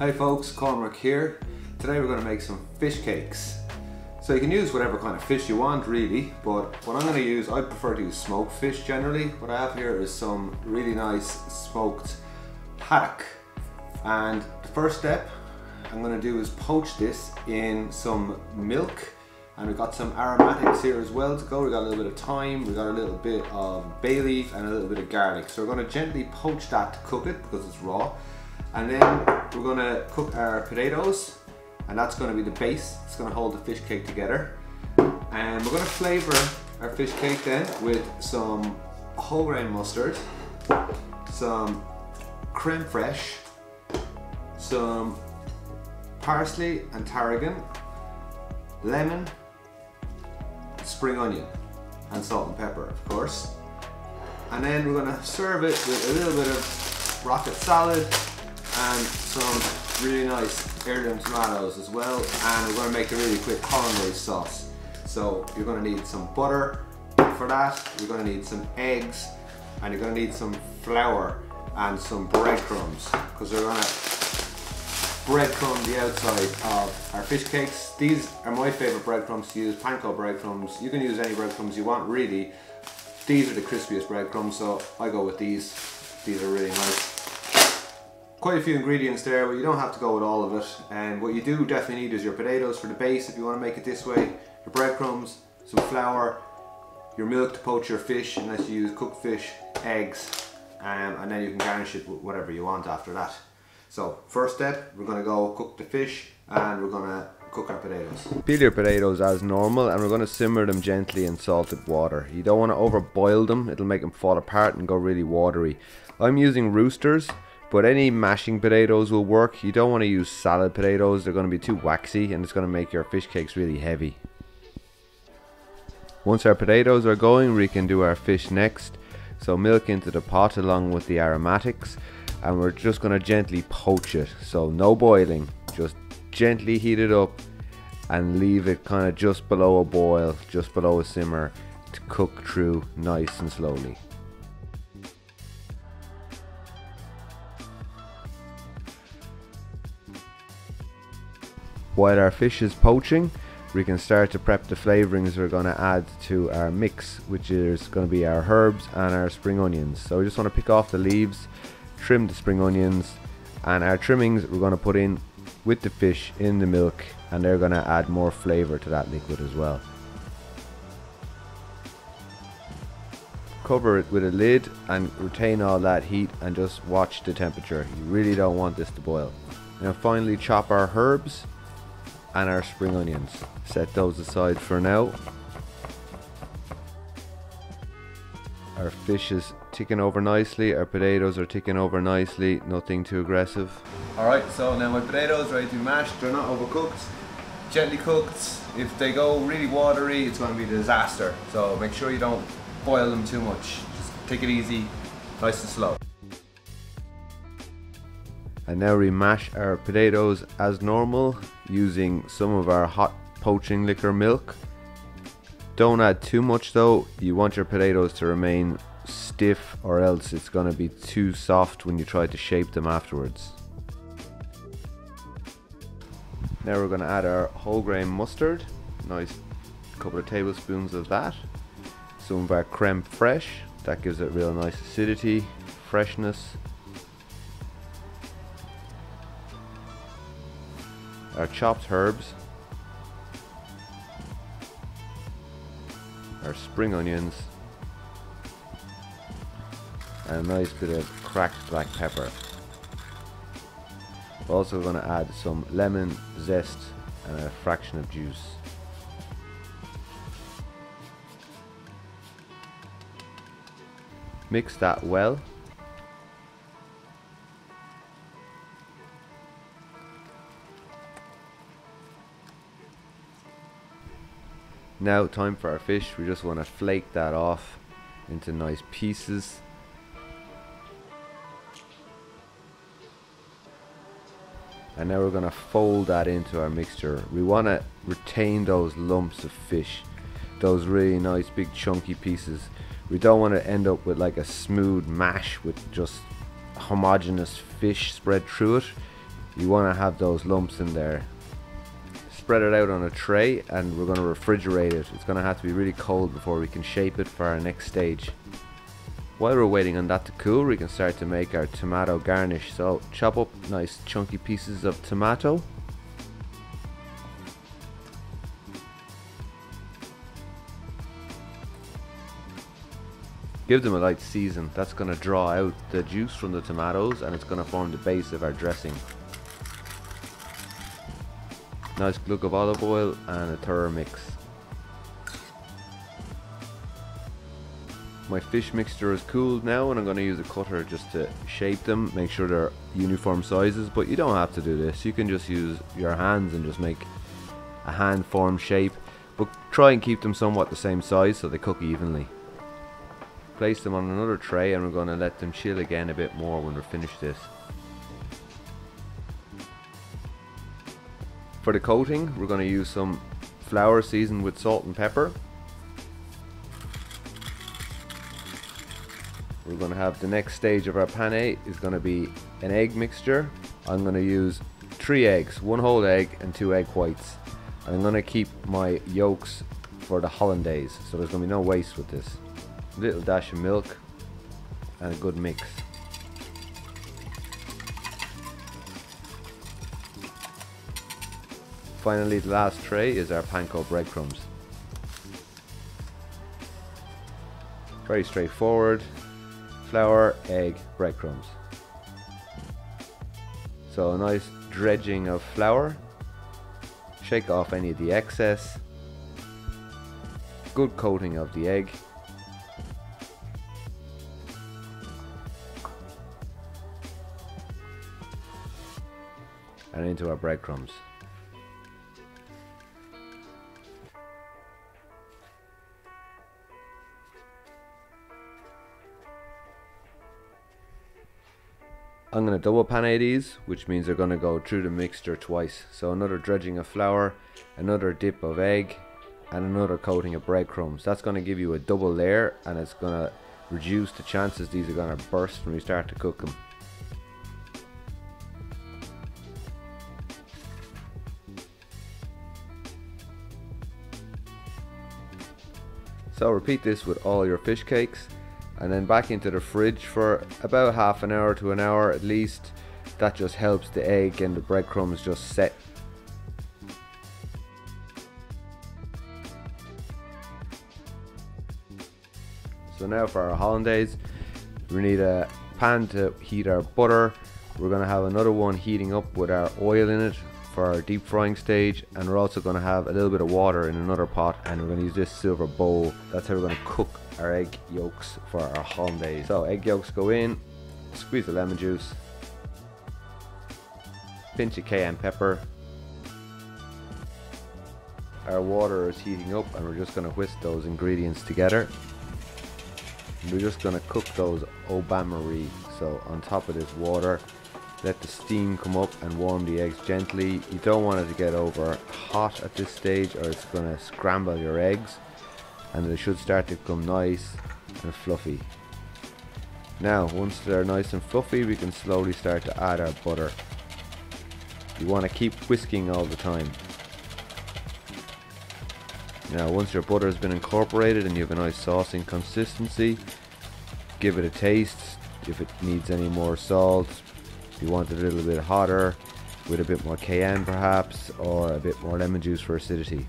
Hi folks, Cormac here. Today we're going to make some fish cakes. So you can use whatever kind of fish you want really, but what I'm going to use, I prefer to use smoked fish generally. What I have here is some really nice smoked haddock. And the first step I'm going to do is poach this in some milk. And we've got some aromatics here as well to go. We've got a little bit of thyme, we've got a little bit of bay leaf and a little bit of garlic. So we're going to gently poach that to cook it because it's raw. And then we're going to cook our potatoes, and that's going to be the base. It's going to hold the fish cake together. And we're going to flavour our fish cake then with some whole grain mustard, some creme fraiche, some parsley and tarragon, lemon, spring onion, and salt and pepper, of course. And then we're going to serve it with a little bit of rocket salad and some really nice heirloom tomatoes as well. And we're going to make a really quick Hollandaise sauce. So you're going to need some butter for that, you're going to need some eggs, and you're going to need some flour and some breadcrumbs, because we're going to breadcrumb the outside of our fish cakes. These are my favourite breadcrumbs to use, Panko Breadcrumbs. You can use any breadcrumbs you want really. These are the crispiest breadcrumbs, so I go with these. These are really nice. Quite a few ingredients there, but you don't have to go with all of it. And what you do definitely need is your potatoes for the base if you want to make it this way, your breadcrumbs, some flour, your milk to poach your fish unless you use cooked fish, eggs, and then you can garnish it with whatever you want after that. So first step, we're going to go cook the fish and we're going to cook our potatoes. Peel your potatoes as normal and we're going to simmer them gently in salted water. You don't want to overboil them, it'll make them fall apart and go really watery. I'm using roosters, but any mashing potatoes will work. You don't want to use salad potatoes, they're going to be too waxy and it's going to make your fish cakes really heavy. Once our potatoes are going, we can do our fish next. So milk into the pot along with the aromatics, and we're just going to gently poach it. So no boiling, just gently heat it up and leave it kind of just below a boil, just below a simmer, to cook through nice and slowly. While our fish is poaching, we can start to prep the flavourings we're going to add to our mix, which is going to be our herbs and our spring onions. So we just want to pick off the leaves, trim the spring onions, and our trimmings we're going to put in with the fish in the milk, and they're going to add more flavour to that liquid as well. Cover it with a lid and retain all that heat and just watch the temperature. You really don't want this to boil. Now finally chop our herbs and our spring onions. Set those aside for now. Our fish is ticking over nicely, our potatoes are ticking over nicely, nothing too aggressive. Alright, so now my potatoes ready to be mashed. They're not overcooked, gently cooked. If they go really watery, it's going to be a disaster. So make sure you don't boil them too much. Just take it easy, nice and slow. And now we mash our potatoes as normal using some of our hot poaching liquor milk. Don't add too much though, you want your potatoes to remain stiff or else it's going to be too soft when you try to shape them afterwards. Now we're going to add our whole grain mustard, nice couple of tablespoons of that. Some of our creme fraiche, that gives it real nice acidity, freshness. Our chopped herbs, our spring onions, and a nice bit of cracked black pepper. We're also going to add some lemon zest and a fraction of juice. Mix that well. Now time for our fish. We just want to flake that off into nice pieces. And now we're going to fold that into our mixture. We want to retain those lumps of fish, those really nice big chunky pieces. We don't want to end up with like a smooth mash with just homogeneous fish spread through it. You want to have those lumps in there. Spread it out on a tray and we're going to refrigerate it. It's going to have to be really cold before we can shape it for our next stage. While we're waiting on that to cool, we can start to make our tomato garnish. So chop up nice chunky pieces of tomato. Give them a light season. That's going to draw out the juice from the tomatoes and it's going to form the base of our dressing. Nice glug of olive oil and a thorough mix. My fish mixture is cooled now and I'm going to use a cutter just to shape them, make sure they're uniform sizes, but you don't have to do this. You can just use your hands and just make a hand form shape, but try and keep them somewhat the same size so they cook evenly. Place them on another tray and we're going to let them chill again a bit more when we're finished this. For the coating, we're going to use some flour seasoned with salt and pepper. We're going to have the next stage of our penne is going to be an egg mixture. I'm going to use 3 eggs, 1 whole egg and 2 egg whites. And I'm going to keep my yolks for the Hollandaise, so there's going to be no waste with this. A little dash of milk and a good mix. Finally, the last tray is our Panko Breadcrumbs. Very straightforward. Flour, egg, breadcrumbs. So a nice dredging of flour. Shake off any of the excess. Good coating of the egg. And into our breadcrumbs. I'm going to double panne these, which means they're going to go through the mixture twice. So another dredging of flour, another dip of egg, and another coating of breadcrumbs. That's going to give you a double layer and it's going to reduce the chances these are going to burst when we start to cook them. So repeat this with all your fish cakes. And then back into the fridge for about half an hour to an hour at least. That just helps the egg and the breadcrumbs just set. So now for our hollandaise, we need a pan to heat our butter. We're going to have another one heating up with our oil in it for our deep frying stage, and we're also going to have a little bit of water in another pot, and we're going to use this silver bowl. That's how we're going to cook our egg yolks for our hollandaise. So egg yolks go in, squeeze the lemon juice, pinch of cayenne pepper. Our water is heating up and we're just going to whisk those ingredients together. And we're just going to cook those au bain-marie. So on top of this water, let the steam come up and warm the eggs gently. You don't want it to get over hot at this stage or it's going to scramble your eggs, and they should start to become nice and fluffy. Now once they're nice and fluffy, we can slowly start to add our butter. You want to keep whisking all the time. Now once your butter has been incorporated and you have a nice saucing consistency, give it a taste. If it needs any more salt, if you want it a little bit hotter, with a bit more cayenne perhaps, or a bit more lemon juice for acidity.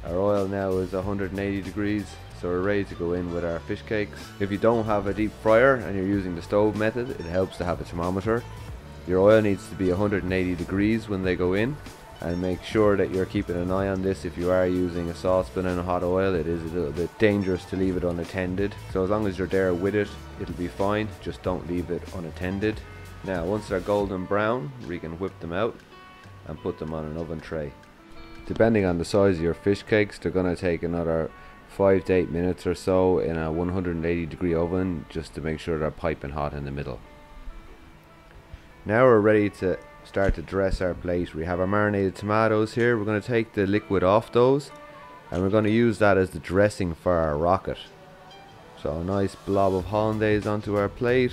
Our oil now is 180 degrees, so we're ready to go in with our fish cakes. If you don't have a deep fryer and you're using the stove method, it helps to have a thermometer. Your oil needs to be 180 degrees when they go in, and make sure that you're keeping an eye on this. If you are using a saucepan and hot oil, it is a little bit dangerous to leave it unattended. So as long as you're there with it, it'll be fine. Just don't leave it unattended. Now once they're golden brown, we can whip them out and put them on an oven tray. Depending on the size of your fish cakes, they're going to take another 5 to 8 minutes or so in a 180 degree oven, just to make sure they're piping hot in the middle. Now we're ready to start to dress our plate. We have our marinated tomatoes here. We're going to take the liquid off those And we're going to use that as the dressing for our rocket. So a nice blob of hollandaise onto our plate.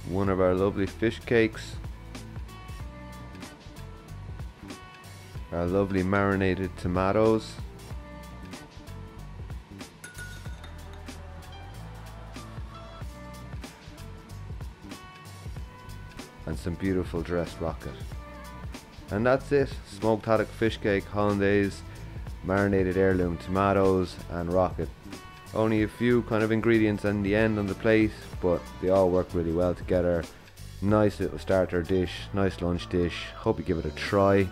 One of our lovely fish cakes. Our lovely marinated tomatoes. And some beautiful dressed rocket. And that's it. Smoked haddock fish cake, hollandaise, marinated heirloom tomatoes and rocket. Only a few kind of ingredients in the end on the plate, but they all work really well together. Nice little starter dish, nice lunch dish. Hope you give it a try.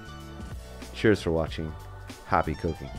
Cheers for watching. Happy cooking.